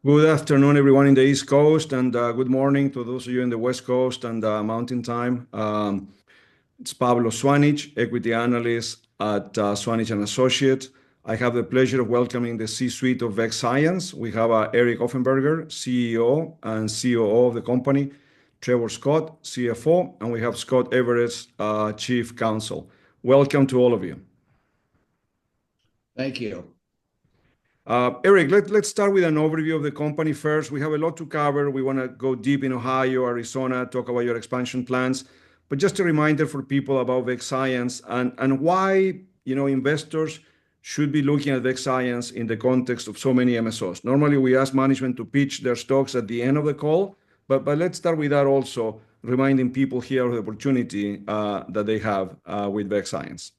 Good afternoon, everyone in the East Coast, and good morning to those of you in the West Coast and Mountain Time. It's Pablo Zuanic, equity analyst at Zuanic and Associates. I have the pleasure of welcoming the C-suite of Vext Science. We have Eric Offenberger, CEO and COO of the company, Trevor Scott, CFO, and we have Scott Everett, Chief Counsel. Welcome to all of you. Thank you. Eric, let's start with an overview of the company first. We have a lot to cover. We want to go deep in Ohio, Arizona, talk about your expansion plans. But just a reminder for people about Vext Science and why investors should be looking at Vext Science in the context of so many MSOs. Normally, we ask management to pitch their stocks at the end of the call, but let's start with that also, reminding people here of the opportunity that they have with Vext Science.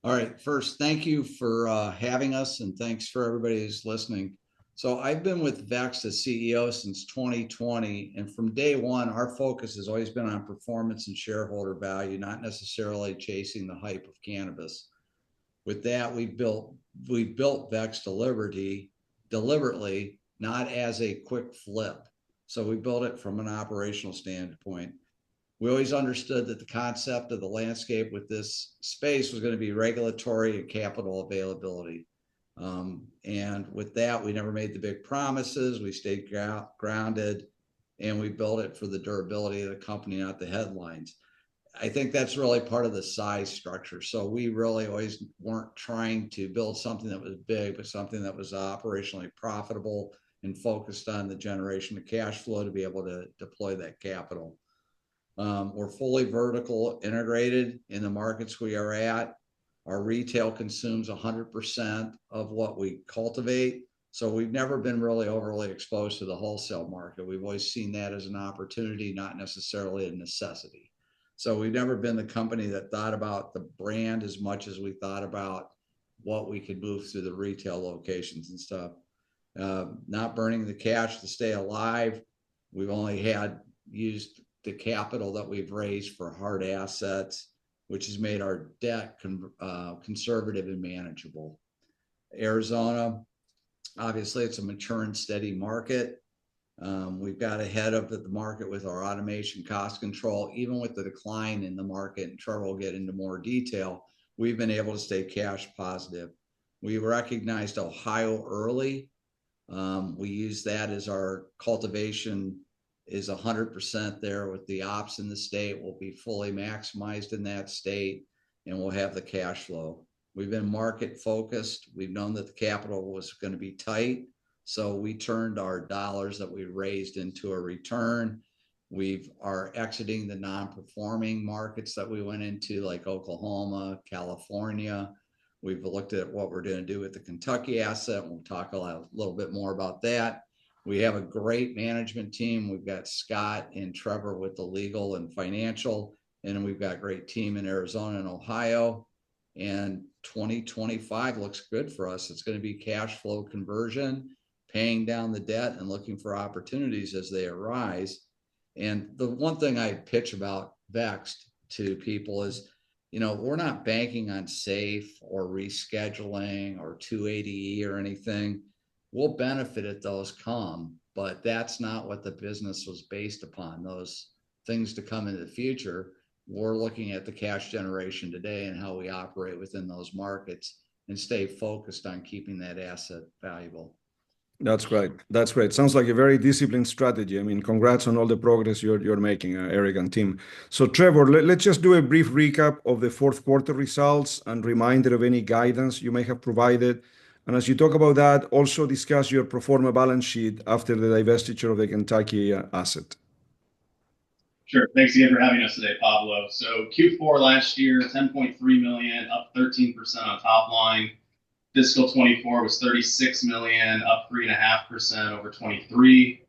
All right. First, thank you for having us, and thanks for everybody who's listening. So I've been with Vext as CEO since 2020, and from day one, our focus has always been on performance and shareholder value, not necessarily chasing the hype of cannabis. With that, we built Vext deliberately, not as a quick flip. So we built it from an operational standpoint. We always understood that the concept of the landscape with this space was going to be regulatory and capital availability. And with that, we never made the big promises. We stayed grounded, and we built it for the durability of the company, not the headlines. I think that's really part of the size structure. So we really always weren't trying to build something that was big, but something that was operationally profitable and focused on the generation of cash flow to be able to deploy that capital. We're fully vertical integrated in the markets we are at. Our retail consumes 100% of what we cultivate. So we've never been really overly exposed to the wholesale market. We've always seen that as an opportunity, not necessarily a necessity. So we've never been the company that thought about the brand as much as we thought about what we could move through the retail locations and stuff. Not burning the cash to stay alive. We've only used the capital that we've raised for hard assets, which has made our debt conservative and manageable. Arizona, obviously, it's a mature and steady market. We've got ahead of the market with our automation cost control. Even with the decline in the market, and Trevor will get into more detail, we've been able to stay cash positive. We recognized Ohio early. We use that as our cultivation is 100% there with the ops in the state. We'll be fully maximized in that state, and we'll have the cash flow. We've been market focused. We've known that the capital was going to be tight. So we turned our dollars that we raised into a return. We are exiting the non-performing markets that we went into, like Oklahoma, California. We've looked at what we're going to do with the Kentucky asset. We'll talk a little bit more about that. We have a great management team. We've got Scott and Trevor with the legal and financial, and we've got a great team in Arizona and Ohio. And 2025 looks good for us. It's going to be cash flow conversion, paying down the debt, and looking for opportunities as they arise. And the one thing I pitch about Vext to people is, we're not banking on SAFE or rescheduling or 280E or anything. We'll benefit if those come, but that's not what the business was based upon. Those things to come in the future, we're looking at the cash generation today and how we operate within those markets and stay focused on keeping that asset valuable. That's great. That's great. Sounds like a very disciplined strategy. I mean, congrats on all the progress you're making, Eric and team. So Trevor, let's just do a brief recap of the fourth quarter results and reminder of any guidance you may have provided. And as you talk about that, also discuss your pro forma balance sheet after the divestiture of the Kentucky asset. Sure. Thanks again for having us today, Pablo. So Q4 last year, 10.3 million, up 13% on top line. Fiscal 24 was 36 million, up 3.5% over 23.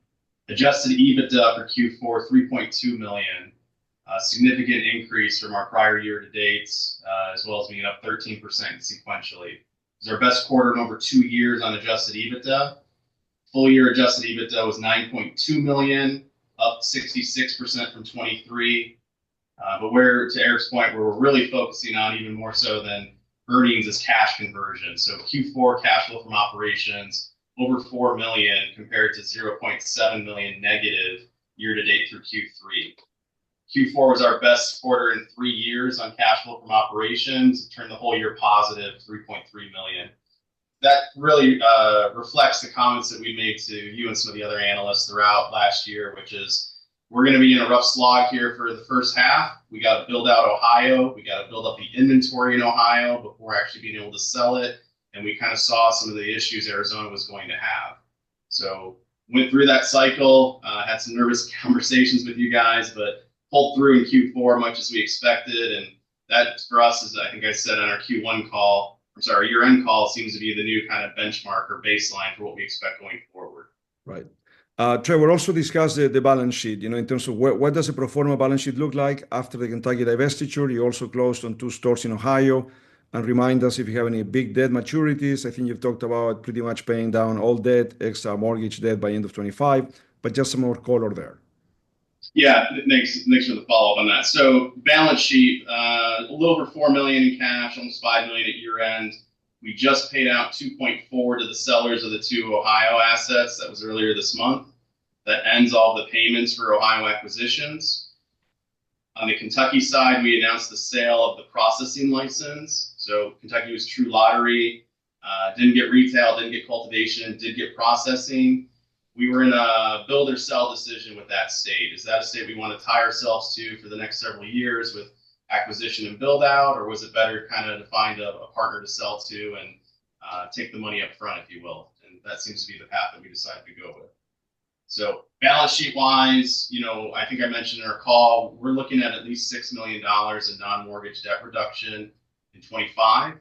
Adjusted EBITDA for Q4, 3.2 million, a significant increase from our prior year to dates, as well as being up 13% sequentially. It was our best quarter in over 2 years on adjusted EBITDA. Full year adjusted EBITDA was 9.2 million, up 66% from 23. But to Eric's point, where we're really focusing on even more so than earnings is cash conversion. So Q4 cash flow from operations over 4 million compared to 0.7 million negative year to date through Q3. Q4 was our best quarter in 3 years on cash flow from operations. It turned the whole year positive, 3.3 million. That really reflects the comments that we made to you and some of the other analysts throughout last year, which is we're going to be in a rough slog here for the first half. We got to build out Ohio. We got to build up the inventory in Ohio before actually being able to sell it. And we kind of saw some of the issues Arizona was going to have. So went through that cycle, had some nervous conversations with you guys, but pulled through in Q4 much as we expected. And that for us is, I think I said on our Q1 call, our year-end call seems to be the new kind of benchmark or baseline for what we expect going forward. Right. Trevor, also discussed the balance sheet, in terms of what does a pro forma balance sheet look like after the Kentucky divestiture. You also closed on 2 stores in Ohio. And remind us if you have any big debt maturities. I think you've talked about pretty much paying down all debt, extra mortgage debt by end of 25, but just some more color there. Yeah, thanks for the follow-up on that. So balance sheet, a little over 4 million in cash, almost 5 million at year end. We just paid out 2.4 to the sellers of the 2 Ohio assets. That was earlier this month. That ends all the payments for Ohio acquisitions. On the Kentucky side, we announced the sale of the processing license. So Kentucky was true lottery, didn't get retail, didn't get cultivation, did get processing. We were in a build or sell decision with that state. Is that a state we want to tie ourselves to for the next several years with acquisition and build out, or was it better kind of to find a partner to sell to and take the money up front, if you will? And that seems to be the path that we decided to go with. So balance sheet wise, I think I mentioned in our call, we're looking at least $6 million in non-mortgage debt reduction in 25,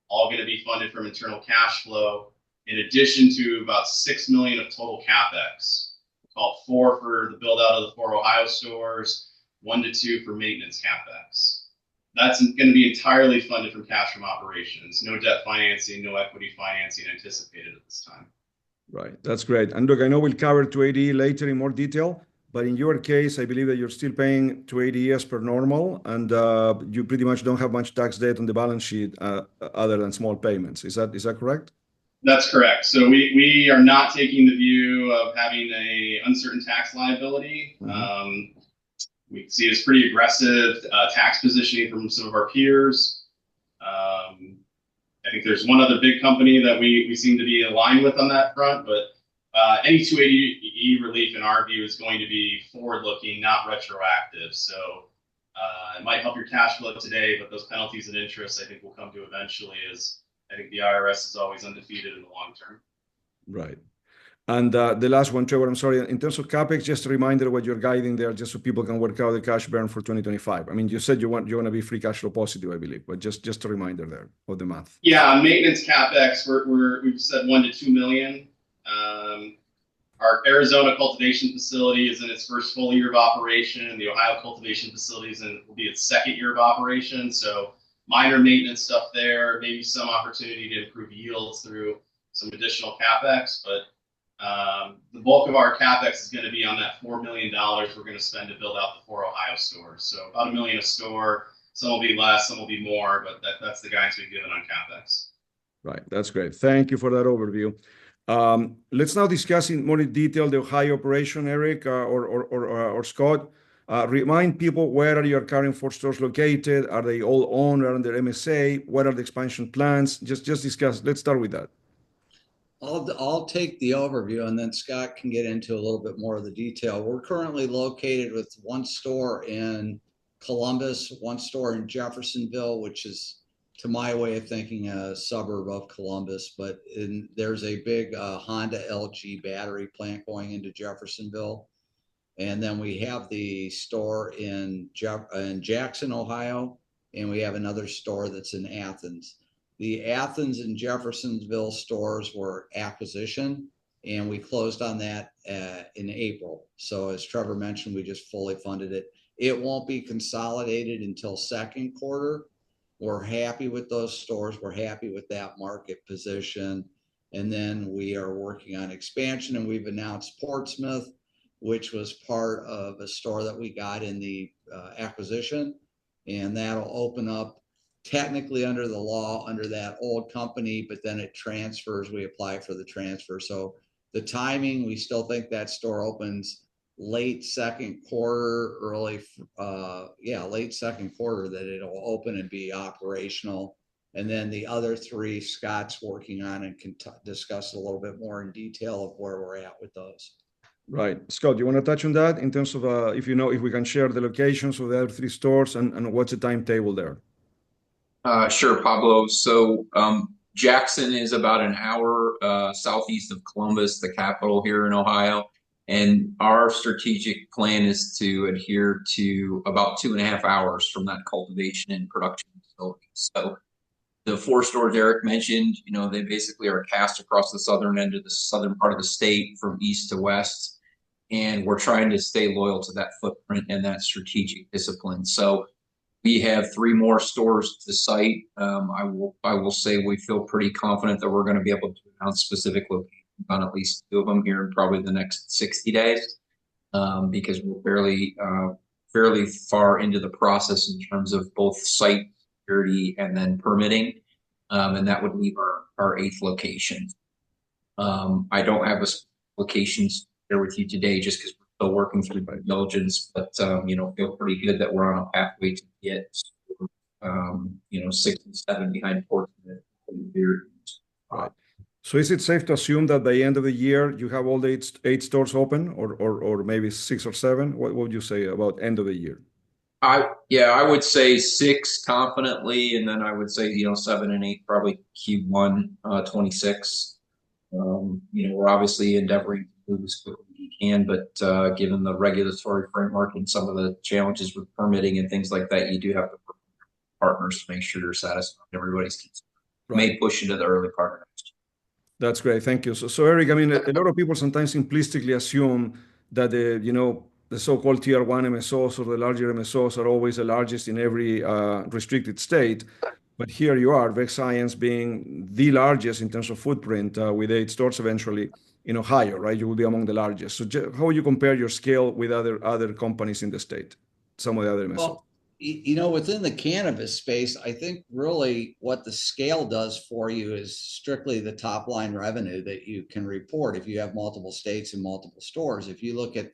all going to be funded from internal cash flow, in addition to about $6 million of total capex, about 4 for the build out of the 4 Ohio stores, 1 to 2 for maintenance capex. That's going to be entirely funded from cash from operations. No debt financing, no equity financing anticipated at this time. Right, that's great. And look, I know we'll cover 280E later in more detail, but in your case, I believe that you're still paying 280E as per normal, and you pretty much don't have much tax debt on the balance sheet other than small payments. Is that correct? That's correct. So we are not taking the view of having a uncertain tax liability. Mm-hmm. We see it as pretty aggressive tax positioning from some of our peers. I think there's one other big company that we seem to be aligned with on that front, but any 280E relief in our view is going to be forward-looking, not retroactive. So it might help your cash flow today, but those penalties and interest I think will come to eventually, as I think the IRS is always undefeated in the long term. Right. And the last one, Trevor, I'm sorry, in terms of CapEx, just a reminder what you're guiding there, just so people can work out the cash burn for 2025. I mean, you said you want to be free cash flow positive, I believe, but just a reminder there of the math. Yeah, on maintenance CapEx, we've said 1 to 2 million. Our Arizona cultivation facility is in its first full year of operation. The Ohio cultivation facility will be its second year of operation. So minor maintenance stuff there, maybe some opportunity to improve yields through some additional CapEx, but the bulk of our CapEx is going to be on that $4 million we're going to spend to build out the 4 Ohio stores. So about $1 million a store. Some will be less, some will be more, but that's the guidance we've given on CapEx. Right, that's great. Thank you for that overview. Let's now discuss in more detail the Ohio operation, Eric or Scott. Remind people, where are your current 4 stores located? Are they all owned or under MSA? What are the expansion plans? Just discuss. Let's start with that. I'll take the overview, and then Scott can get into a little bit more of the detail. We're currently located with 1 store in Columbus, 1 store in Jeffersonville, which is, to my way of thinking, a suburb of Columbus. But there's a big Honda LG battery plant going into Jeffersonville. And then we have the store in Jackson, Ohio, and we have another store that's in Athens. The Athens and Jeffersonville stores were acquisition, and we closed on that in April. So as Trevor mentioned, we just fully funded it. It won't be consolidated until second quarter. We're happy with those stores. We're happy with that market position. And then we are working on expansion, and we've announced Portsmouth, which was part of a store that we got in the acquisition. And that'll open up technically under the law under that old company, but then it transfers. We apply for the transfer. So the timing, we still think that store opens late second quarter, late second quarter, that it'll open and be operational. And then the other three, Scott's working on and can discuss a little bit more in detail of where we're at with those. Right. Scott, you want to touch on that in terms of if we can share the locations of the other three stores and what's the timetable there? Sure, Pablo. So Jackson is about an hour southeast of Columbus, the capital here in Ohio. And our strategic plan is to adhere to about 2.5 hours from that cultivation and production facility. So the 4 stores Eric mentioned, they basically are cast across the southern end of the southern part of the state from east to west. And we're trying to stay loyal to that footprint and that strategic discipline. So we have 3 more stores to cite. I will say we feel pretty confident that we're going to be able to announce specific locations on at least 2 of them here in probably the next 60 days, because we're fairly far into the process in terms of both site security and then permitting, and that would leave our 8th location. I don't have a locations there with you today just because we're still working through due diligence, but feel pretty good that we're on a pathway to get 6 and 7 behind Portsmouth. Right. So is it safe to assume that by the end of the year you have all the 8 stores open, or maybe 6 or 7? What would you say about end of the year? I would say 6 confidently, and then I would say 7 and 8 probably Q1 26. We're obviously endeavoring to move as quickly as we can, but given the regulatory framework and some of the challenges with permitting and things like that, you do have to work with partners to make sure you're satisfying everybody's needs. Right. May push into the early part of next year. That's great. Thank you. So Eric, I mean, a lot of people sometimes simplistically assume that the so-called tier 1 MSOs or the larger MSOs are always the largest in every restricted state. But here you are, Vext Science being the largest in terms of footprint with 8 stores eventually in Ohio, right? You will be among the largest. So how would you compare your scale with other companies in the state, some of the other MSOs? Well, within the cannabis space, I think really what the scale does for you is strictly the top line revenue that you can report if you have multiple states and multiple stores. If you look at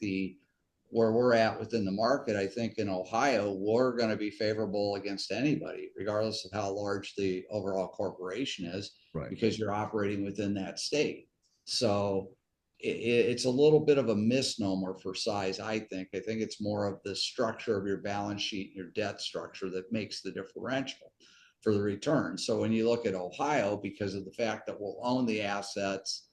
where we're at within the market, I think in Ohio, we're going to be favorable against anybody, regardless of how large the overall corporation is, right, because you're operating within that state. So it's a little bit of a misnomer for size, I think. I think it's more of the structure of your balance sheet and your debt structure that makes the differential for the return. So when you look at Ohio, because of the fact that we'll own the assets,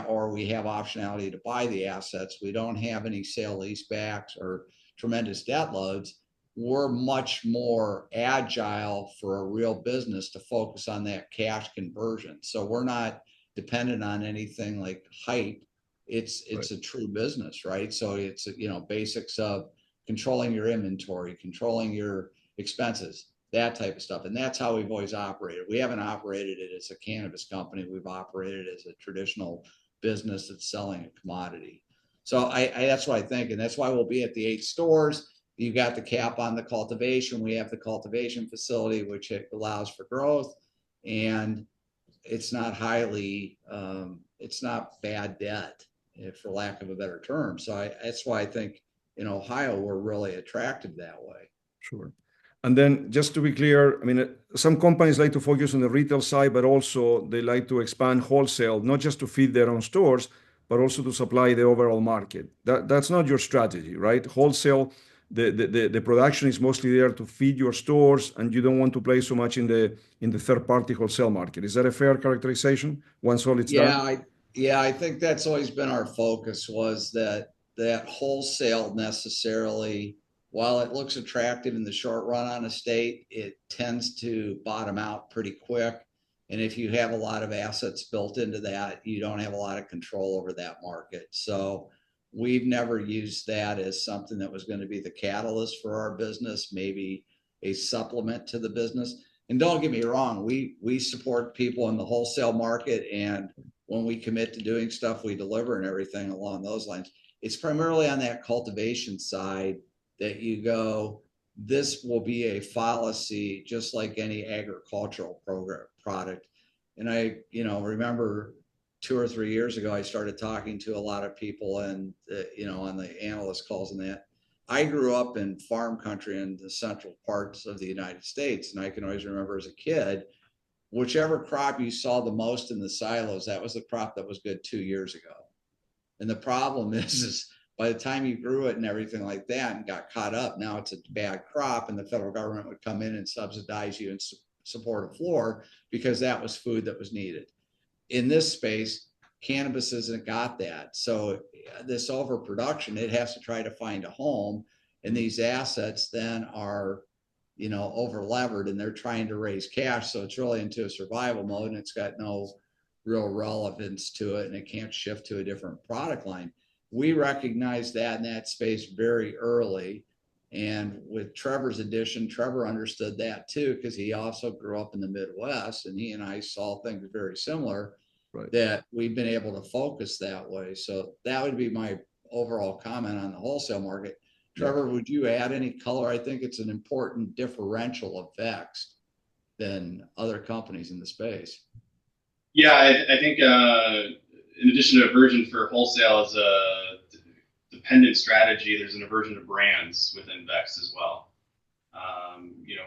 or we have optionality to buy the assets, we don't have any sale leasebacks or tremendous debt loads. We're much more agile for a real business to focus on that cash conversion. So we're not dependent on anything like hype. It's right, a true business, right? So it's basics of controlling your inventory, controlling your expenses, that type of stuff. And that's how we've always operated. We haven't operated it as a cannabis company. We've operated as a traditional business that's selling a commodity. So that's what I think. And that's why we'll be at the 8 stores. You got the cap on the cultivation. We have the cultivation facility, which allows for growth. And it's not it's not bad debt, for lack of a better term. So that's why I think in Ohio, we're really attractive that way. Sure. And then just to be clear, I mean, some companies like to focus on the retail side, but also they like to expand wholesale, not just to feed their own stores, but also to supply the overall market. That's not your strategy, right? Wholesale, the production is mostly there to feed your stores, and you don't want to play so much in the third-party wholesale market. Is that a fair characterization once all it's done? I think that's always been our focus, was that wholesale necessarily, while it looks attractive in the short run on a state, it tends to bottom out pretty quick. And if you have a lot of assets built into that, you don't have a lot of control over that market. So we've never used that as something that was going to be the catalyst for our business, maybe a supplement to the business. And don't get me wrong, we support people in the wholesale market. And when we commit to doing stuff, we deliver and everything along those lines. It's primarily on that cultivation side that you go, this will be a fallacy, just like any agricultural product. And I, remember 2 or 3 years ago, I started talking to a lot of people and, on the analyst calls and that. I grew up in farm country in the central parts of the United States. And I can always remember as a kid, whichever crop you saw the most in the silos, that was the crop that was good 2 years ago. And the problem is by the time you grew it and everything like that and got caught up, now it's a bad crop, and the federal government would come in and subsidize you and support a floor because that was food that was needed. In this space, cannabis hasn't got that. So this overproduction, it has to try to find a home, and these assets then are, over levered, and they're trying to raise cash. So it's really into a survival mode, and it's got no real relevance to it, and it can't shift to a different product line. We recognize that in that space very early. And with Trevor's addition, Trevor understood that too, because he also grew up in the Midwest, and he and I saw things very similar, right, that we've been able to focus that way. So that would be my overall comment on the wholesale market. Trevor, would you add any color? I think it's an important differential of Vext than other companies in the space. Yeah, I think in addition to aversion for wholesale as a dependent strategy, there's an aversion to brands within Vext as well.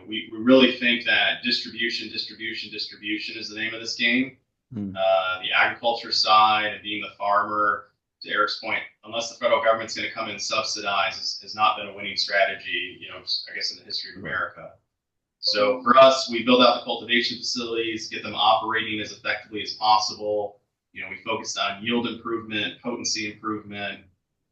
We really think that distribution is the name of this game. The agriculture side and being the farmer, to Eric's point, unless the federal government's going to come and subsidize, has not been a winning strategy, I guess in the history of America. So for us, we build out the cultivation facilities, get them operating as effectively as possible. We focused on yield improvement, potency improvement,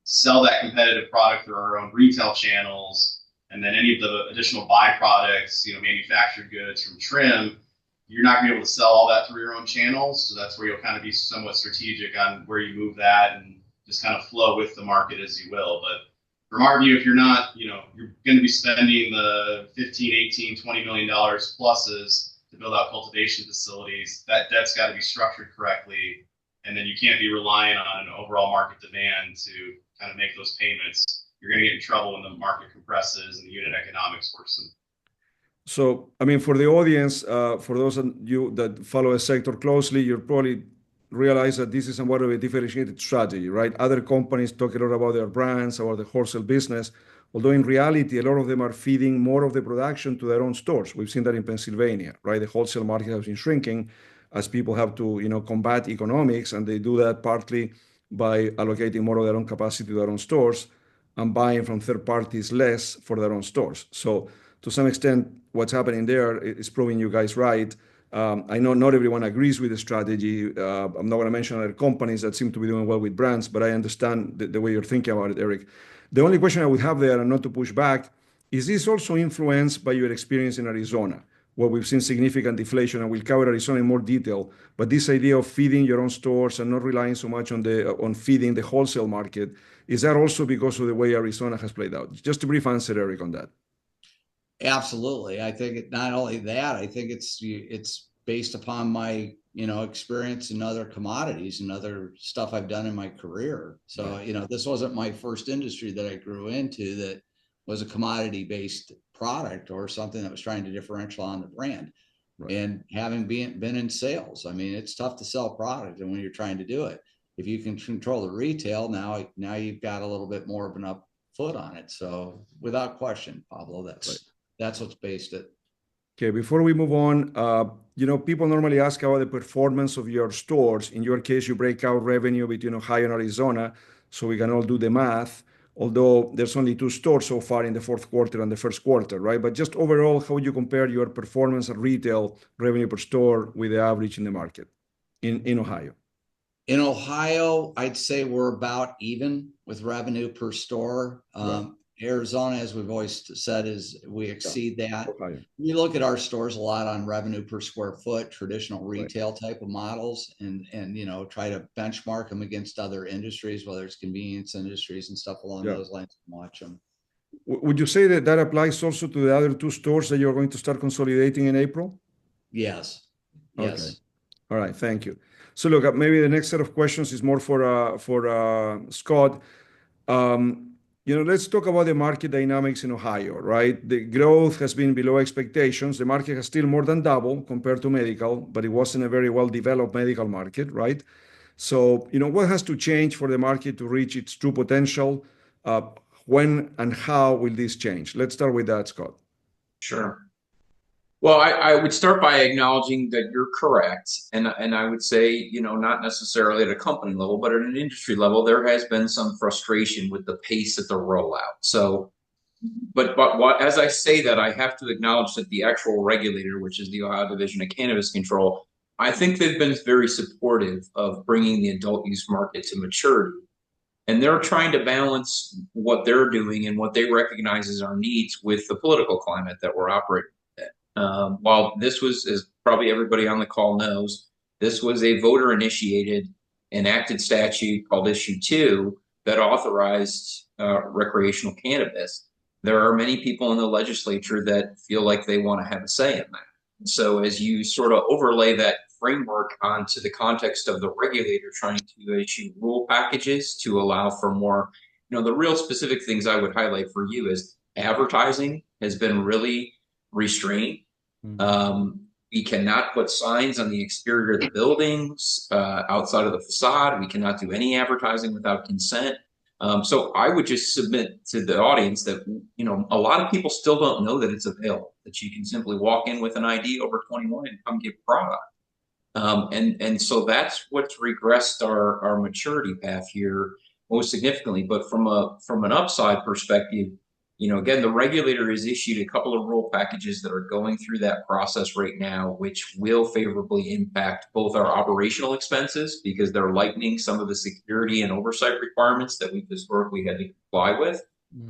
sell that competitive product through our own retail channels, and then any of the additional byproducts, manufactured goods from trim, you're not going to be able to sell all that through your own channels. So that's where you'll kind of be somewhat strategic on where you move that and just kind of flow with the market as you will. But from our view, if you're not, you're going to be spending the $15, $18, $20 million pluses to build out cultivation facilities, that debt's got to be structured correctly. And then you can't be relying on an overall market demand to kind of make those payments. You're going to get in trouble when the market compresses and the unit economics worsen. So, for the audience, for those of you that follow a sector closely, you'll probably realize that this is somewhat of a differentiated strategy, right? Other companies talk a lot about their brands, about the wholesale business, although in reality, a lot of them are feeding more of the production to their own stores. We've seen that in Pennsylvania, right? The wholesale market has been shrinking as people have to, combat economics, and they do that partly by allocating more of their own capacity to their own stores and buying from third parties less for their own stores. So to some extent, what's happening there is proving you guys right. I know not everyone agrees with the strategy. I'm not going to mention other companies that seem to be doing well with brands, but I understand the way you're thinking about it, Eric. The only question I would have there, and not to push back, is this also influenced by your experience in Arizona, where we've seen significant deflation, and we'll cover Arizona in more detail. But this idea of feeding your own stores and not relying so much on feeding the wholesale market, is that also because of the way Arizona has played out? Just a brief answer, Eric, on that. Absolutely. I think not only that, I think it's based upon my, experience in other commodities and other stuff I've done in my career. So, this wasn't my first industry that I grew into that was a commodity-based product or something that was trying to differential on the brand. Right. And having been in sales, it's tough to sell product, and when you're trying to do it, if you can control the retail, now you've got a little bit more of an up foot on it. So without question, Pablo, that's what's based it. Okay, before we move on, people normally ask about the performance of your stores. In your case, you break out revenue between Ohio and Arizona, so we can all do the math, although there's only 2 stores so far in the fourth quarter and the first quarter, right? But just overall, how would you compare your performance at retail revenue per store with the average in the market in Ohio? In Ohio, I'd say we're about even with revenue per store. Right. Arizona, as we've always said, is we exceed that. Okay. We look at our stores a lot on revenue per square foot, traditional retail type of models, and try to benchmark them against other industries, whether it's convenience industries and stuff along those lines, and watch them. Would you say that applies also to the other 2 stores that you're going to start consolidating in April? Yes. Okay. All right. Thank you. So look, maybe the next set of questions is more for Scott. Let's talk about the market dynamics in Ohio, right? The growth has been below expectations. The market has still more than doubled compared to medical, but it wasn't a very well-developed medical market, right? So, what has to change for the market to reach its true potential? When and how will this change? Let's start with that, Scott. Sure. Well, I would start by acknowledging that you're correct. And I would say, not necessarily at a company level, but at an industry level, there has been some frustration with the pace of the rollout. So, but as I say that, I have to acknowledge that the actual regulator, which is the Ohio Division of Cannabis Control, I think they've been very supportive of bringing the adult use market to maturity. And they're trying to balance what they're doing and what they recognize as our needs with the political climate that we're operating in. While this was, as probably everybody on the call knows, this was a voter-initiated, enacted statute called Issue 2 that authorized recreational cannabis. There are many people in the legislature that feel like they want to have a say in that. So as you sort of overlay that framework onto the context of the regulator trying to issue rule packages to allow for more, the real specific things I would highlight for you is advertising has been really restrained. We cannot put signs on the exterior of the buildings, outside of the facade. We cannot do any advertising without consent. So I would just submit to the audience that, a lot of people still don't know that it's available, that you can simply walk in with an ID over 21 and come get product. And so that's what's regressed our maturity path here most significantly. But from an upside perspective, again, the regulator has issued a couple of rule packages that are going through that process right now, which will favorably impact both our operational expenses because they're lightening some of the security and oversight requirements that we've historically had to comply with,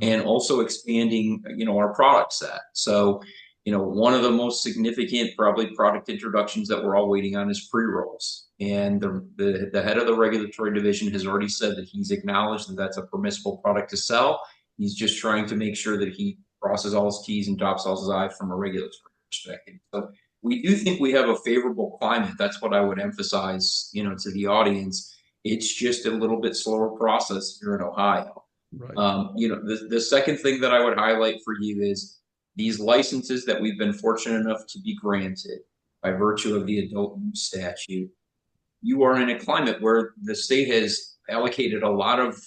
and also expanding, our product set. So, one of the most significant probably product introductions that we're all waiting on is pre-rolls. And the head of the regulatory division has already said that he's acknowledged that that's a permissible product to sell. He's just trying to make sure that he crosses all his T's and dots all his I's from a regulatory perspective. So we do think we have a favorable climate. That's what I would emphasize, to the audience. It's just a little bit slower process here in Ohio. Right. The second thing that I would highlight for you is these licenses that we've been fortunate enough to be granted by virtue of the adult use statute. You are in a climate where the state has allocated a lot of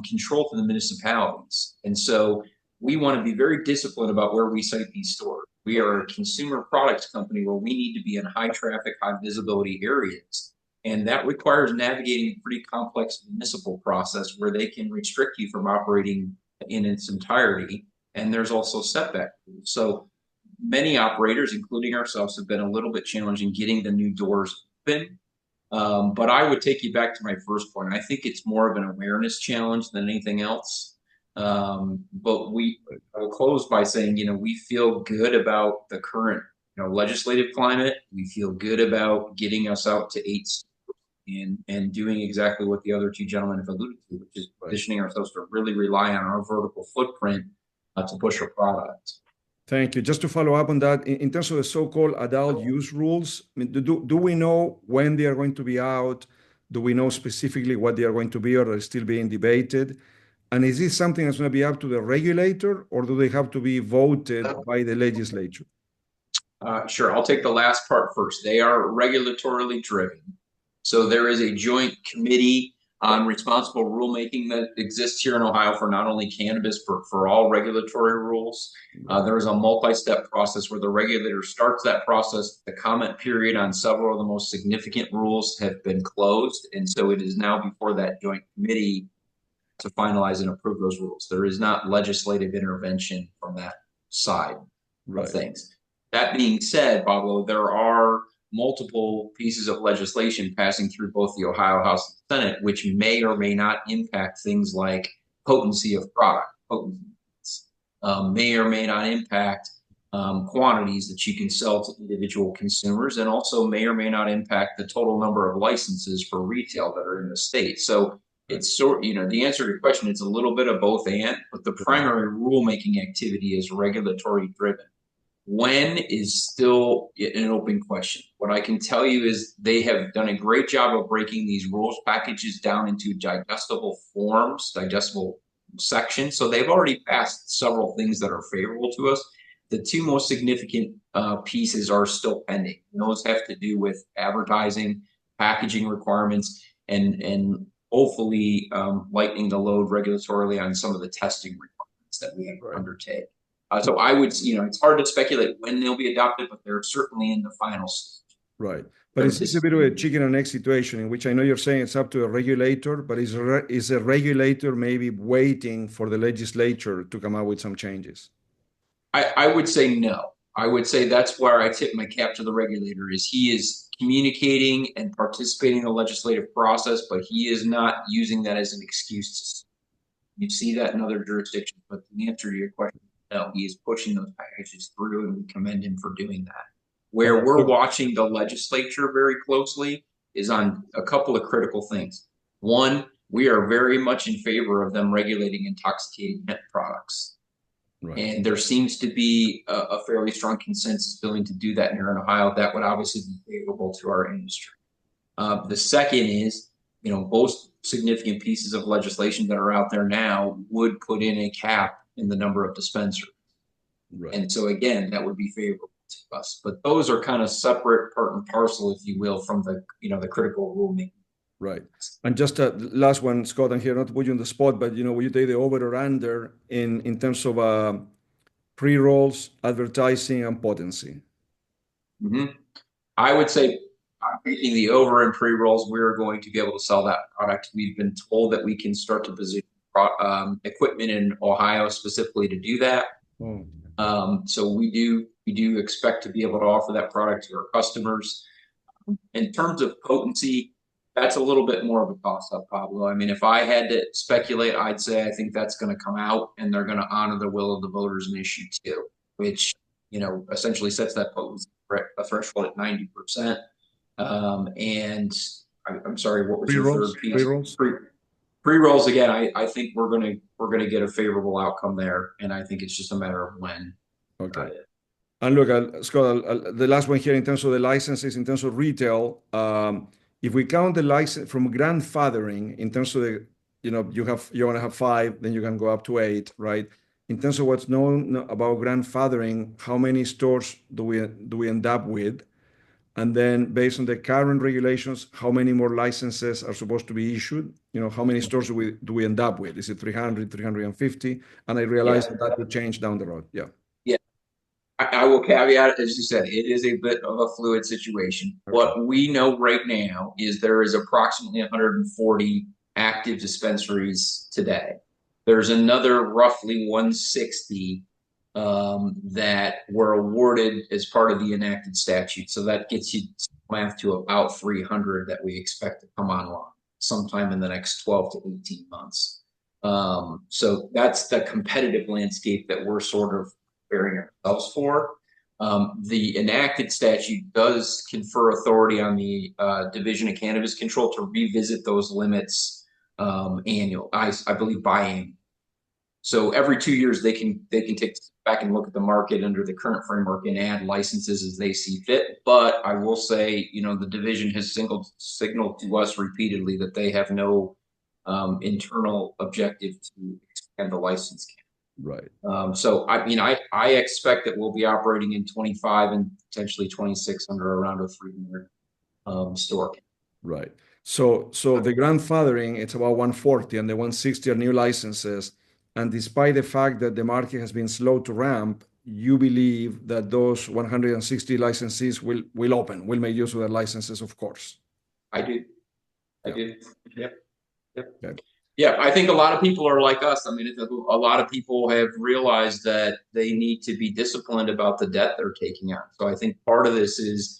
control to the municipalities. And so we want to be very disciplined about where we site these stores. We are a consumer products company where we need to be in high traffic, high visibility areas. And that requires navigating a pretty complex municipal process where they can restrict you from operating in its entirety. And there's also setback rules. So many operators, including ourselves, have been a little bit challenging getting the new doors open. But I would take you back to my first point. I think it's more of an awareness challenge than anything else. But I will close by saying, we feel good about the current, legislative climate. We feel good about getting us out to 8 and doing exactly what the other two gentlemen have alluded to, which is positioning ourselves to really rely on our vertical footprint to push our product. Thank you. Just to follow up on that, in terms of the so-called adult use rules, I mean, do we know when they are going to be out? Do we know specifically what they are going to be, or are they still being debated? And is this something that's going to be up to the regulator, or do they have to be voted by the legislature? Sure. I'll take the last part first. They are regulatorily driven. So there is a joint committee on responsible rulemaking that exists here in Ohio for not only cannabis, but for all regulatory rules. There is a multi-step process where the regulator starts that process. The comment period on several of the most significant rules have been closed. And so it is now before that joint committee to finalize and approve those rules. There is not legislative intervention from that side of things. That being said, Pablo, there are multiple pieces of legislation passing through both the Ohio House and Senate, which may or may not impact things like potency of product, may or may not impact quantities that you can sell to individual consumers, and also may or may not impact the total number of licenses for retail that are in the state. So it's the answer to your question, it's a little bit of both and, but the primary rulemaking activity is regulatory driven. When is still an open question. What I can tell you is they have done a great job of breaking these rules packages down into digestible forms, digestible section. So they've already passed several things that are favorable to us. The two most significant pieces are still pending. And those have to do with advertising, packaging requirements, and hopefully lightening the load regulatorily on some of the testing requirements that we have to undertake. So I would, it's hard to speculate when they'll be adopted, but they're certainly in the final stage. Right. But it's a bit of a chicken and egg situation in which I know you're saying it's up to a regulator, but is a regulator maybe waiting for the legislature to come out with some changes? I would say no. I would say that's where I tip my cap to the regulator is he is communicating and participating in the legislative process, but he is not using that as an excuse. You see that in other jurisdictions, but the answer to your question, no, he is pushing those packages through, and we commend him for doing that. Where we're watching the legislature very closely is on a couple of critical things. One, we are very much in favor of them regulating intoxicating hemp products. Right. And there seems to be a fairly strong consensus willing to do that here in Ohio. That would obviously be favorable to our industry. The second is, both significant pieces of legislation that are out there now would put in a cap in the number of dispensaries. Right. And so again, that would be favorable to us. But those are kind of separate part and parcel, if you will, from the the critical rulemaking. Right. And just last one, Scott, I'm here not to put you on the spot, but will you take the over or under in terms of pre-rolls, advertising, and potency? Mm-hmm. I would say I'm taking the over in pre-rolls. We're going to be able to sell that product. We've been told that we can start to position equipment in Ohio specifically to do that. So we do expect to be able to offer that product to our customers. In terms of potency, that's a little bit more of a toss-up, Pablo. I mean, if I had to speculate, I'd say I think that's going to come out, and they're going to honor the will of the voters in issue 2, which essentially sets that potency a threshold at 90%. And I'm sorry, what was your third piece? Pre-rolls. Pre-rolls again. I think we're gonna get a favorable outcome there, and I think it's just a matter of when. Okay. And look, Scott, the last one here in terms of the licenses, in terms of retail, if we count the license from grandfathering in terms of the, you're gonna have 5, then you can go up to 8, right? In terms of what's known about grandfathering, how many stores do we end up with? And then based on the current regulations, how many more licenses are supposed to be issued? How many stores do we end up with? Is it 300, 350? And I realize that could change down the road. Yeah. Yeah. I will caveat, as you said, it is a bit of a fluid situation. Okay. What we know right now is there is approximately 140 active dispensaries today. There's another roughly 160 that were awarded as part of the enacted statute. So that gets you math to about 300 that we expect to come online sometime in the next 12 to 18 months. So that's the competitive landscape that we're sort of preparing ourselves for. The enacted statute does confer authority on the Division of Cannabis Control to revisit those limits annual. I believe biannual. So every 2 years they can take back and look at the market under the current framework and add licenses as they see fit. But I will say, the division has signaled to us repeatedly that they have no internal objective to expand the license count. Right. So I expect that we'll be operating in 25 and potentially 26 under around a 300 store count. Right. So the grandfathering, it's about 140, and the 160 are new licenses. And despite the fact that the market has been slow to ramp, you believe that those 160 licensees will make use of their licenses, of course. I do. Yep. Okay. Yeah, I think a lot of people are like us. I mean, a lot of people have realized that they need to be disciplined about the debt they're taking on. So I think part of this is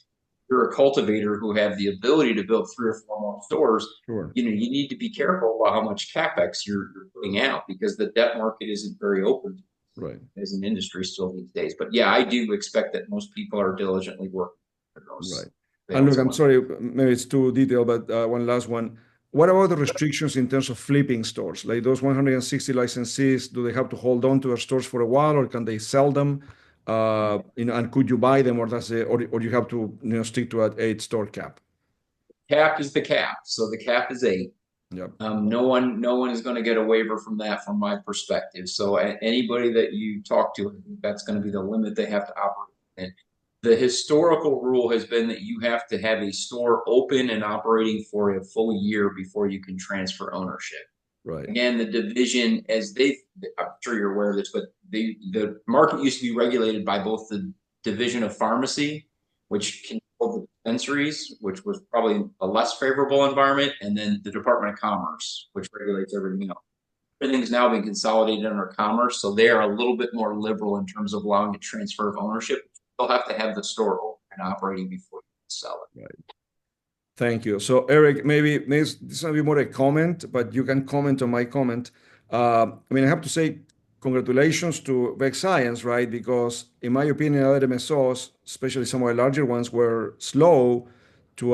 you're a cultivator who have the ability to build 3 or 4 more stores. Sure. You need to be careful about how much CapEx you're putting out because the debt market isn't very open as an industry still these days. But yeah, I do expect that most people are diligently working for those. Right. And look, I'm sorry, maybe it's too detailed, but one last one. What about the restrictions in terms of flipping stores? Like those 160 licensees, do they have to hold on to their stores for a while, or can they sell them? And could you buy them, or you have to stick to an 8-store cap? Cap is the cap. So the cap is 8. Yep. No one is going to get a waiver from that, from my perspective. So anybody that you talk to, I think that's going to be the limit they have to operate in. The historical rule has been that you have to have a store open and operating for a full year before you can transfer ownership. Right. Again, the division, I'm sure you're aware of this, but the market used to be regulated by both the Division of Pharmacy, which controlled the dispensaries, which was probably a less favorable environment, and then the Department of Commerce, which regulates everything else. Everything's now been consolidated under Commerce, so they are a little bit more liberal in terms of allowing a transfer of ownership. They'll have to have the store open and operating before you can sell it. Right. Thank you. So Eric, maybe this is going to be more a comment, but you can comment on my comment. I mean, I have to say congratulations to Vext Science, right? Because in my opinion, other MSOs, especially some of the larger ones, were slow to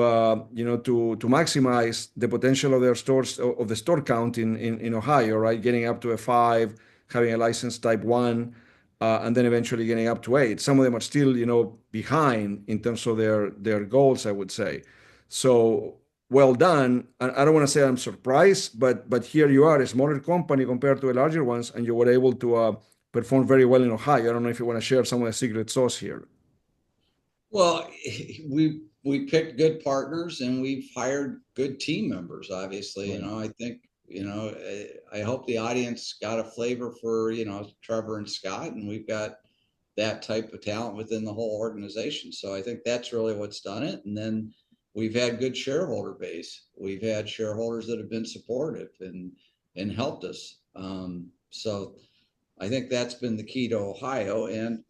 to maximize the potential of their stores, of the store count in Ohio, right? Getting up to a 5, having a license type 1. And then eventually getting up to 8. Some of them are still, behind in terms of their goals, I would say. So well done. And I don't want to say I'm surprised, but here you are, a smaller company compared to the larger ones, and you were able to perform very well in Ohio. I don't know if you want to share some of the secret sauce here. Well, we picked good partners and we've hired good team members, obviously. Right. I think, I hope the audience got a flavor for, Trevor and Scott, and we've got that type of talent within the whole organization. So I think that's really what's done it. And then we've had good shareholder base. We've had shareholders that have been supportive and helped us. So I think that's been the key to Ohio. And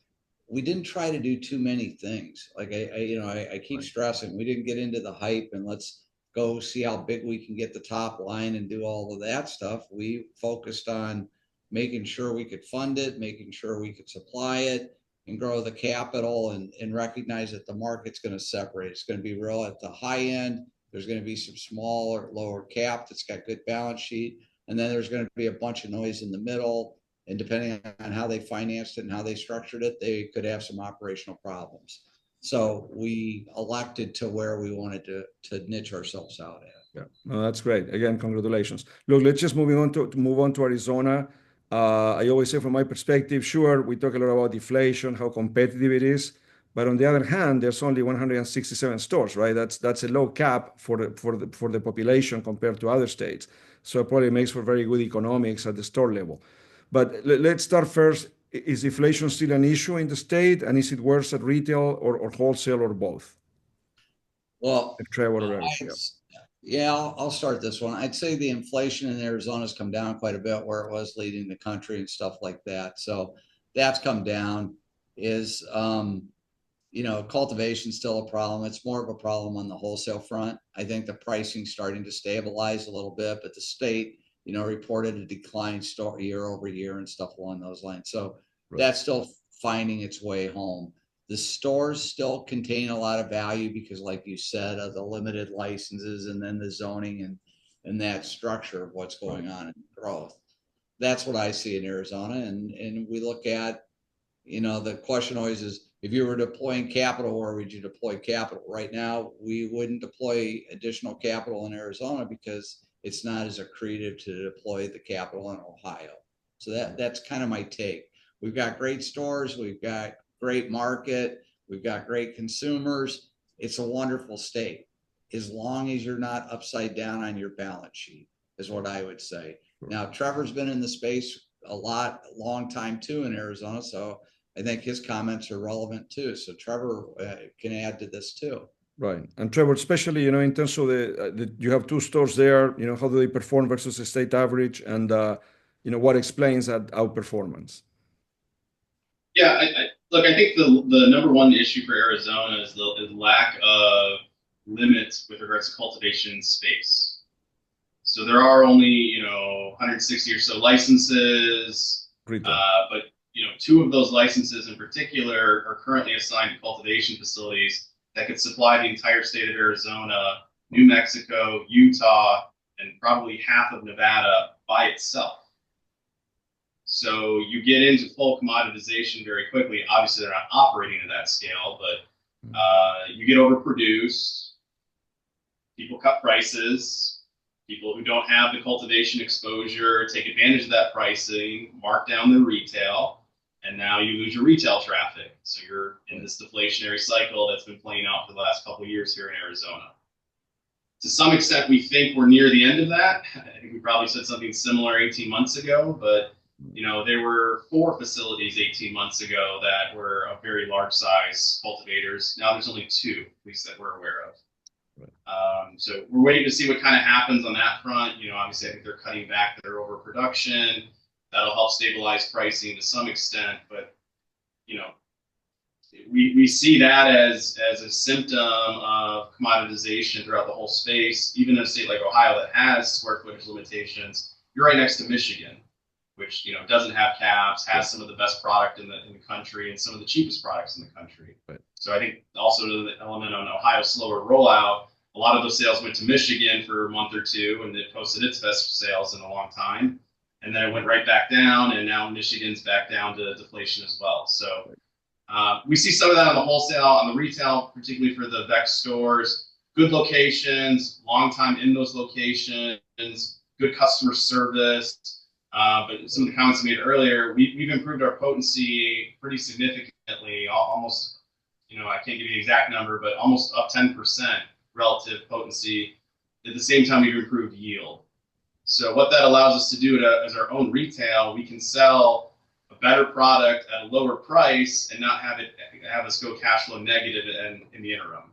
we didn't try to do too many things. Like I keep stressing, we didn't get into the hype and let's go see how big we can get the top line and do all of that stuff. We focused on making sure we could fund it, making sure we could supply it and grow the capital and recognize that the market's going to separate. It's going to be real at the high end. There's going to be some smaller, lower cap that's got good balance sheet. And then there's going to be a bunch of noise in the middle. And depending on how they financed it and how they structured it, they could have some operational problems. So we elected to where we wanted to niche ourselves out at. Yeah, no, that's great. Again, congratulations. Look, let's just move on to Arizona. I always say, from my perspective, sure, we talk a lot about deflation, how competitive it is, but on the other hand, there's only 167 stores, right? That's a low cap for the population compared to other states. So it probably makes for very good economics at the store level. But let's start first. Is deflation still an issue in the state, and is it worse at retail or wholesale or both? Well, Trevor or Eric? yeah, I'll start this one. I'd say the inflation in Arizona has come down quite a bit where it was leading the country and stuff like that. So that's come down. Is cultivation still a problem? It's more of a problem on the wholesale front. I think the pricing's starting to stabilize a little bit, but the state, reported a decline year over year and stuff along those lines. So that's still finding its way home. The stores still contain a lot of value because, like you said, of the limited licenses and then the zoning and that structure of what's going on in growth. That's what I see in Arizona. And we look at, the question always is, if you were deploying capital, where would you deploy capital? Right now, we wouldn't deploy additional capital in Arizona because it's not as accretive to deploy the capital in Ohio. So that's kind of my take. We've got great stores. We've got great market. We've got great consumers. It's a wonderful state, as long as you're not upside down on your balance sheet, is what I would say. Now, Trevor's been in the space a long time too in Arizona. So I think his comments are relevant too. So Trevor can add to this too. Right. And Trevor, especially, in terms of you have 2 stores there, how do they perform versus the state average, and, what explains that outperformance? Yeah, look, I think the number one issue for Arizona is the lack of limits with regards to cultivation space. So there are only, 160 or so licenses, but 2 of those licenses in particular are currently assigned to cultivation facilities that could supply the entire state of Arizona, New Mexico, Utah, and probably half of Nevada by itself. So you get into full commoditization very quickly. Obviously, they're not operating at that scale, but you get overproduced. People cut prices. People who don't have the cultivation exposure take advantage of that pricing, mark down their retail, and now you lose your retail traffic. So you're in this deflationary cycle that's been playing out for the last couple of years here in Arizona. To some extent, we think we're near the end of that. I think we probably said something similar 18 months ago, but there were 4 facilities 18 months ago that were of very large size cultivators. Now there's only 2, at least that we're aware of. So we're waiting to see what kind of happens on that front. Obviously, I think they're cutting back their overproduction. That'll help stabilize pricing to some extent, but we see that as a symptom of commoditization throughout the whole space. Even in a state like Ohio that has square footage limitations, you're right next to Michigan, which doesn't have caps, has some of the best product in the country and some of the cheapest products in the country. Right. So I think also the element on Ohio's slower rollout, a lot of those sales went to Michigan for a month or 2, and it posted its best sales in a long time. And then it went right back down, and now Michigan's back down to deflation as well. So we see some of that on the wholesale, on the retail, particularly for the Vext stores. Good locations, long time in those locations, good customer service. But some of the comments I made earlier, we've improved our potency pretty significantly, almost, I can't give you the exact number, but almost up 10% relative potency. At the same time, we've improved yield. So what that allows us to do as our own retail, we can sell a better product at a lower price and not have us go cash flow negative in the interim.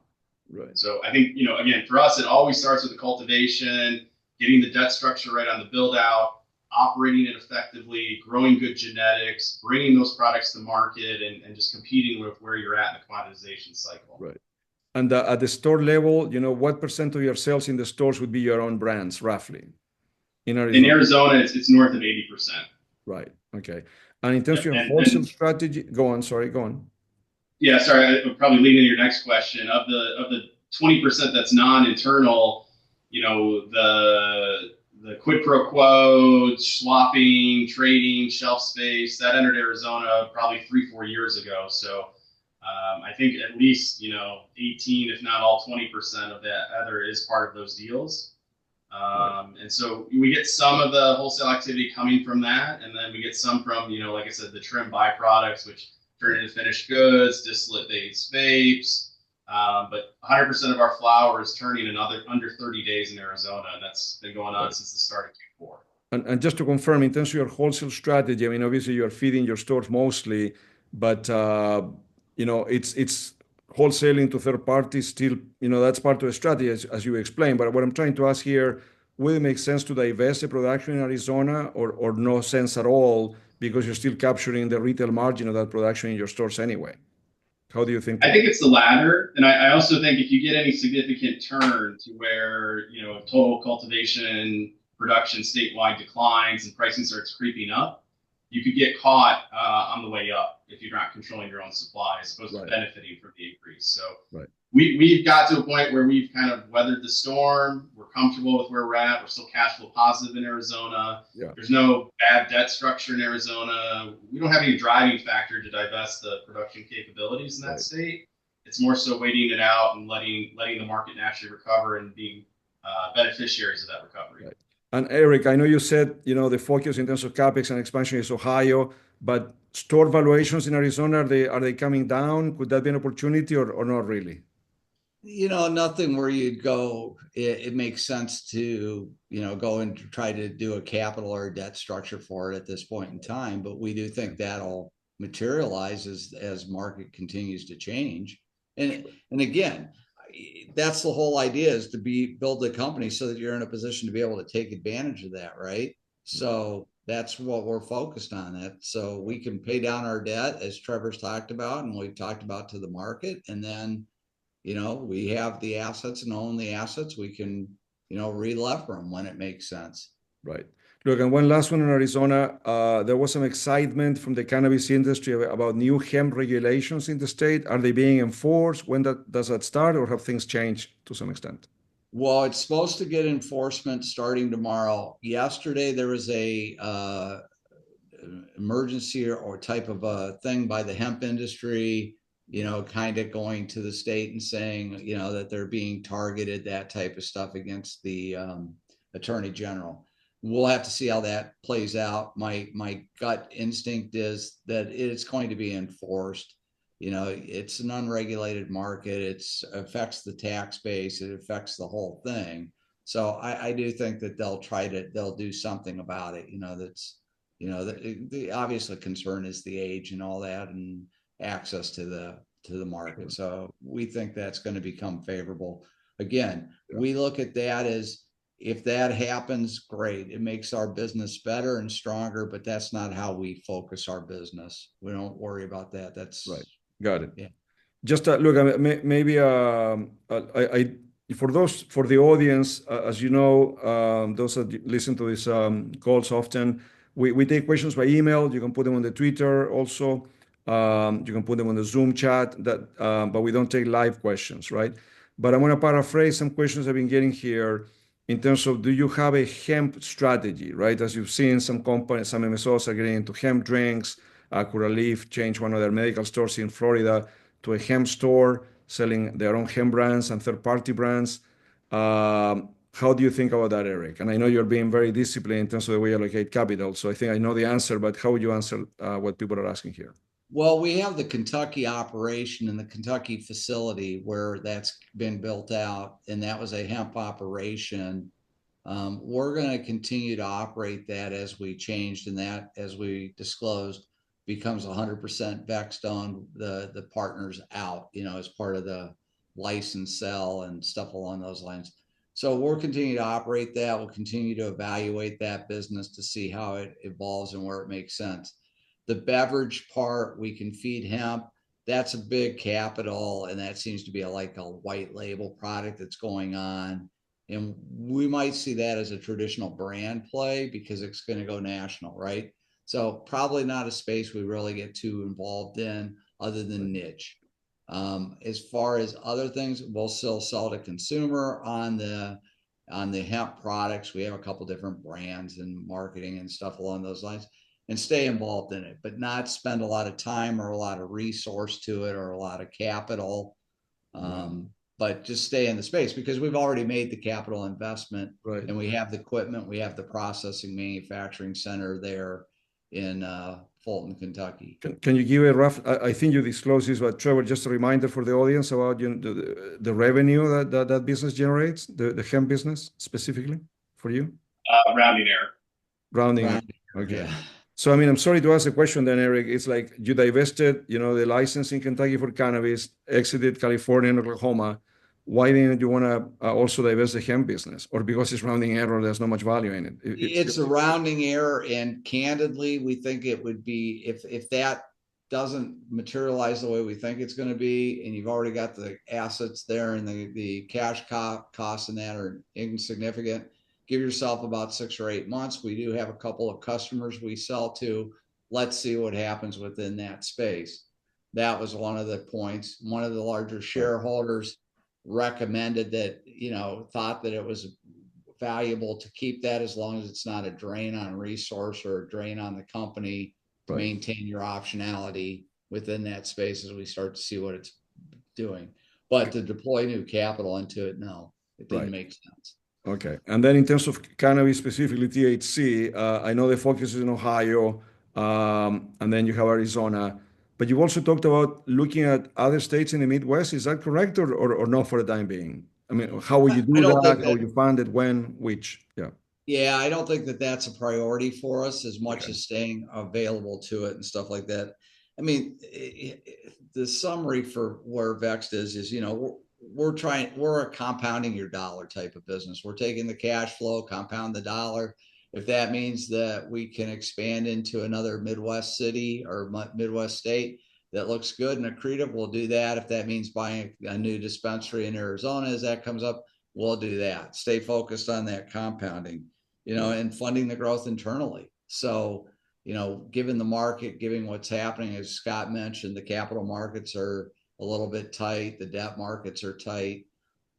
Right. So I think, again, for us, it always starts with the cultivation, getting the debt structure right on the build out, operating it effectively, growing good genetics, bringing those products to market, and just competing with where you're at in the commoditization cycle. Right. And at the store level, what % of your sales in the stores would be your own brands, roughly? In Arizona, it's north of 80%. Right. Okay. And in terms of your wholesale strategy, go on. Yeah, sorry, I would probably lead into your next question. Of the 20% that's non-internal, the quid pro quo, swapping, trading, shelf space, that entered Arizona probably 3-4 years ago. So I think at least 18, if not all 20% of that other is part of those deals. And so we get some of the wholesale activity coming from that, and then we get some from, like I said, the trim byproducts, which turn into finished goods, distillate-based vapes. But 100% of our flower is turning in under 30 days in Arizona, and that's been going on since the start of Q4. And just to confirm, in terms of your wholesale strategy, obviously you're feeding your stores mostly, but it's wholesaling to third parties still, that's part of the strategy as you explained. But what I'm trying to ask here, will it make sense to divest the production in Arizona or no sense at all because you're still capturing the retail margin of that production in your stores anyway? How do you think? I think it's the latter. And I also think if you get any significant turn to where, total cultivation production statewide declines and pricing starts creeping up, you could get caught on the way up if you're not controlling your own supply as opposed to benefiting from the increase. So we've got to a point where we've kind of weathered the storm. We're comfortable with where we're at. We're still cash flow positive in Arizona. Yeah. There's no bad debt structure in Arizona. We don't have any driving factor to divest the production capabilities in that state. It's more so waiting it out and letting the market naturally recover and being beneficiaries of that recovery. Right. And Eric, I know you said, the focus in terms of CapEx and expansion is Ohio, but store valuations in Arizona, are they coming down? Could that be an opportunity or not really? Nothing where you'd go, it makes sense to, go and try to do a capital or a debt structure for it at this point in time. But we do think that'll materialize as market continues to change. And again, that's the whole idea, is to build the company so that you're in a position to be able to take advantage of that, right? So that's what we're focused on. That so we can pay down our debt, as Trevor's talked about, and we've talked about to the market, and then we have the assets and own the assets. We can re-lever them when it makes sense. Right. Look, and one last one in Arizona. There was some excitement from the cannabis industry about new hemp regulations in the state. Are they being enforced? When does that start, or have things changed to some extent? Well, it's supposed to get enforcement starting tomorrow. Yesterday, there was a emergency or type of a thing by the hemp industry, kind of going to the state and saying, that they're being targeted, that type of stuff against the attorney general. We'll have to see how that plays out. My gut instinct is that it's going to be enforced. It's an unregulated market. It affects the tax base. It affects the whole thing. So I do think that they'll do something about it. The obviously concern is the age and all that, and access to the market. So we think that's going to become favorable. Again, we look at that as, if that happens, great. It makes our business better and stronger, but that's not how we focus our business. We don't worry about that. That's right. Got it. Yeah. Just look, maybe for the audience, as you know, those that listen to these calls often, we take questions by email. You can put them on the Twitter also. You can put them on the Zoom chat. But we don't take live questions, right? But I'm going to paraphrase some questions I've been getting here in terms of, do you have a hemp strategy, right? As you've seen, some companies, some MSOs are getting into hemp drinks. Curaleaf changed one of their medical stores in Florida to a hemp store, selling their own hemp brands and third-party brands. How do you think about that, Eric? And I know you're being very disciplined in terms of the way you allocate capital, so I think I know the answer, but how would you answer what people are asking here? Well, we have the Kentucky operation and the Kentucky facility where that's been built out, and that was a hemp operation. We're going to continue to operate that as we changed, and that, as we disclosed, becomes 100% Vext owned. The partners out, as part of the license sell and stuff along those lines. So we'll continue to operate that. We'll continue to evaluate that business to see how it evolves and where it makes sense. The beverage part, we can feed hemp. That's a big capital, and that seems to be like a white label product that's going on. And we might see that as a traditional brand play because it's going to go national, right? So probably not a space we really get too involved in, other than niche. As far as other things, we'll still sell to consumer on the hemp products. We have a couple different brands and marketing and stuff along those lines, and stay involved in it, but not spend a lot of time or a lot of resource to it or a lot of capital. But just stay in the space because we've already made the capital investment, right, and we have the equipment. We have the processing manufacturing center there in Fulton, Kentucky. Can you give a rough? I think you disclosed this, but Trevor, just a reminder for the audience about the revenue that business generates, the hemp business specifically for you. Rounding error. Rounding error. Okay. Yeah. So, I'm sorry to ask the question then, Eric. It's like you divested, the license in Kentucky for cannabis, exited California and Oklahoma. Why didn't you want to also divest the hemp business? Or because it's rounding error, there's not much value in it? It's a rounding error, and candidly, we think it would be, if that doesn't materialize the way we think it's going to be, and you've already got the assets there and the cash costs and that are insignificant, give yourself about 6 or 8 months. We do have a couple of customers we sell to. Let's see what happens within that space. That was one of the points. One of the larger shareholders recommended that, thought that it was valuable to keep that as long as it's not a drain on resource or a drain on the company, to maintain your optionality within that space as we start to see what it's doing. But to deploy new capital into it, no, it didn't make sense. Okay. And then in terms of cannabis, specifically THC, I know the focus is in Ohio, and then you have Arizona, but you also talked about looking at other states in the Midwest. Is that correct, or not for the time being? How will you do that? How will you fund it? When? Which? Yeah. Yeah, I don't think that that's a priority for us as much as staying available to it and stuff like that. The summary for where Vext is, we're a compounding your dollar type of business. We're taking the cash flow, compound the dollar. If that means that we can expand into another Midwest city or Midwest state that looks good and accretive, we'll do that. If that means buying a new dispensary in Arizona as that comes up, we'll do that. Stay focused on that compounding, and funding the growth internally. So, given the market, given what's happening, as Scott mentioned, the capital markets are a little bit tight. The debt markets are tight.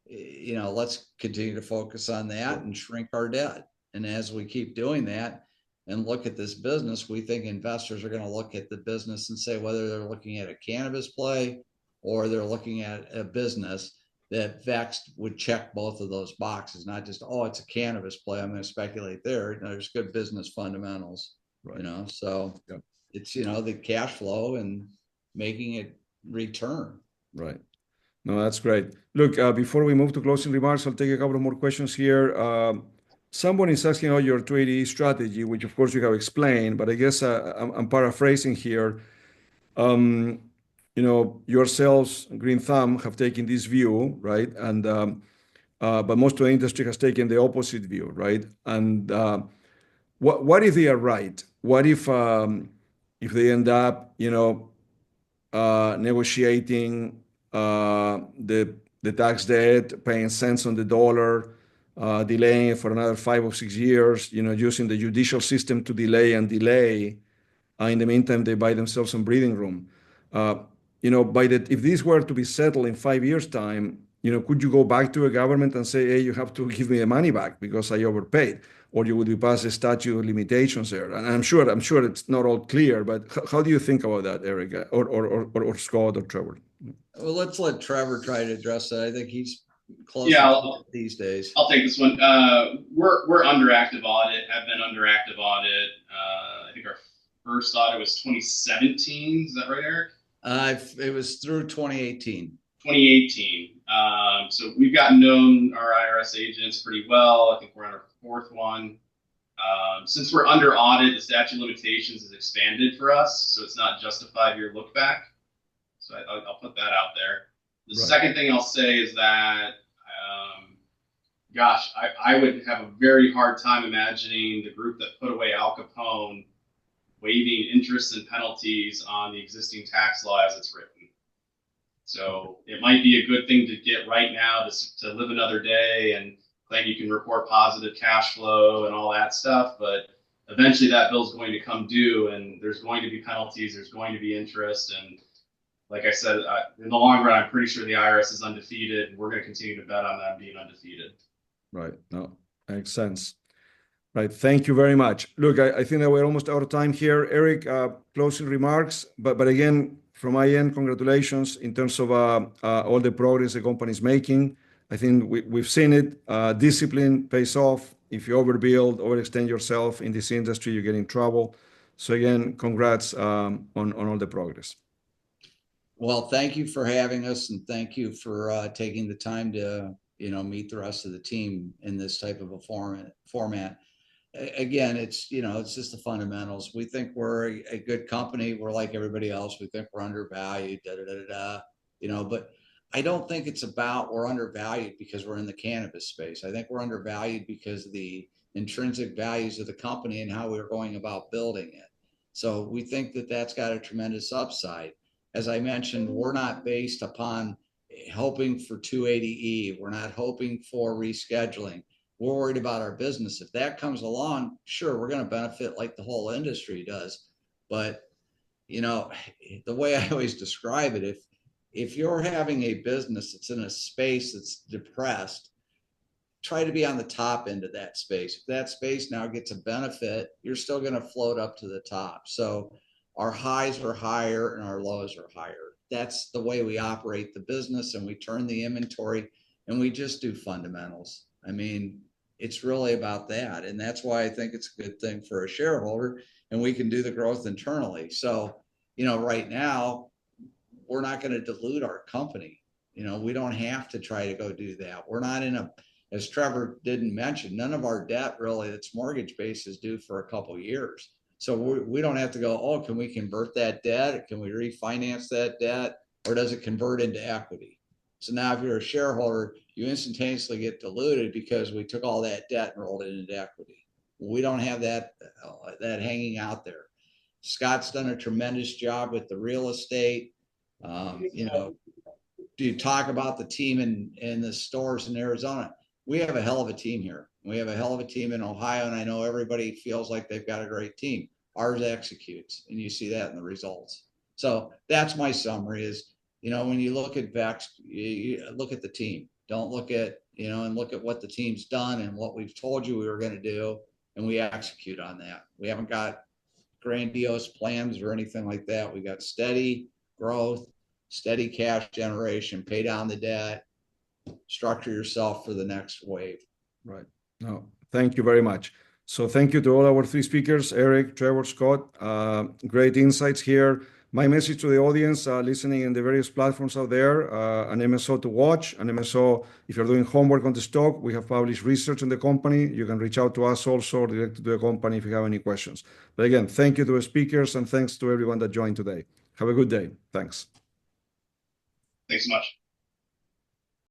Let's continue to focus on that and shrink our debt. And as we keep doing that and look at this business, we think investors are going to look at the business and say whether they're looking at a cannabis play or they're looking at a business, that Vext would check both of those boxes, not just, oh, it's a cannabis play, I'm going to speculate there. You know, there's good business fundamentals, Right. you know, so Yep. it's, you know, the cash flow and making it return. Right. No, that's great. Look, before we move to closing remarks, I'll take a couple of more questions here. Someone is asking about your 280E strategy, which of course you have explained, but I guess I'm paraphrasing here. You know, yourselves, Green Thumb, have taken this view, right? And but most of the industry has taken the opposite view, right? And what if they are right? What if they end up, you know, negotiating the tax debt, paying cents on the dollar, delaying it for another 5 or 6 years, you know, using the judicial system to delay and delay. In the meantime, they buy themselves some breathing room. Uh, you know, if this were to be settled in 5 years' time, you know, could you go back to a government and say, hey, you have to give me the money back because I overpaid, or you would be past the statute of limitations there? And I'm sure it's not all clear, but how do you think about that, Eric, or Scott or Trevor? Well, let's let Trevor try to address that. I think he's closer Yeah, these days. I'll take this one. We're under active audit. Have been under active audit. I think our first audit was 2017. Is that right, Eric? It was through 2018. 2018. So we've gotten known our IRS agents pretty well. I think we're on our fourth one. Since we're under audit, the statute of limitations is expanded for us, so it's not just a 5-year look back. So I'll put that out there. The second thing I'll say is that, gosh, I would have a very hard time imagining the group that put away Al Capone waiving interest and penalties on the existing tax law as it's written. So it might be a good thing to get right now to live another day and claim you can report positive cash flow and all that stuff. But eventually that bill's going to come due and there's going to be penalties, there's going to be interest. And like I said, in the long run, I'm pretty sure the IRS is undefeated. We're going to continue to bet on them being undefeated. Right. No, makes sense. Right. Thank you very much. Look, I think that we're almost out of time here. Eric, closing remarks. But again, from my end, congratulations in terms of all the progress the company is making. I think we've seen it. Discipline pays off. If you overbuild, overextend yourself in this industry, you get in trouble. So again, congrats on all the progress. Well, thank you for having us, and thank you for taking the time to, you know, meet the rest of the team in this type of a format. Again, it's, you know, it's just the fundamentals. We think we're a good company. We're like everybody else. We think we're undervalued, you know, but I don't think it's about we're undervalued because we're in the cannabis space. I think we're undervalued because of the intrinsic values of the company and how we're going about building it. So we think that that's got a tremendous upside. As I mentioned, we're not based upon hoping for 280E. We're not hoping for rescheduling. We're worried about our business. If that comes along, sure, we're going to benefit like the whole industry does. But, you know, the way I always describe it, if you're having a business that's in a space that's depressed, try to be on the top end of that space. If that space now gets a benefit, you're still going to float up to the top. So our highs are higher and our lows are higher. That's the way we operate the business, and we turn the inventory and we just do fundamentals. I mean, it's really about that. And that's why I think it's a good thing for a shareholder, and we can do the growth internally. So, you know, right now, we're not going to dilute our company. You know, we don't have to try to go do that. We're not in a, as Trevor didn't mention, none of our debt really that's mortgage based is due for a couple of years. So we don't have to go, oh, can we convert that debt? Can we refinance that debt? Or does it convert into equity? So now if you're a shareholder, you instantaneously get diluted because we took all that debt and rolled it into equity. We don't have that hanging out there. Scott's done a tremendous job with the real estate. You know, do you talk about the team in the stores in Arizona? We have a hell of a team here. We have a hell of a team in Ohio, and I know everybody feels like they've got a great team. Ours executes, and you see that in the results. So that's my summary is, you know, when you look at Vext, you look at the team. Don't look at, you know, and look at what the team's done and what we've told you we were going to do, and we execute on that. We haven't got grandiose plans or anything like that. We got steady growth, steady cash generation, pay down the debt, structure yourself for the next wave. Right. No, thank you very much. So thank you to all our three speakers, Eric, Trevor, Scott. Great insights here. My message to the audience listening in the various platforms out there, an MSO to watch, an MSO, if you're doing homework on the stock, we have published research on the company. You can reach out to us also, direct to the company if you have any questions. But again, thank you to the speakers and thanks to everyone that joined today. Have a good day. Thanks. Thanks so much.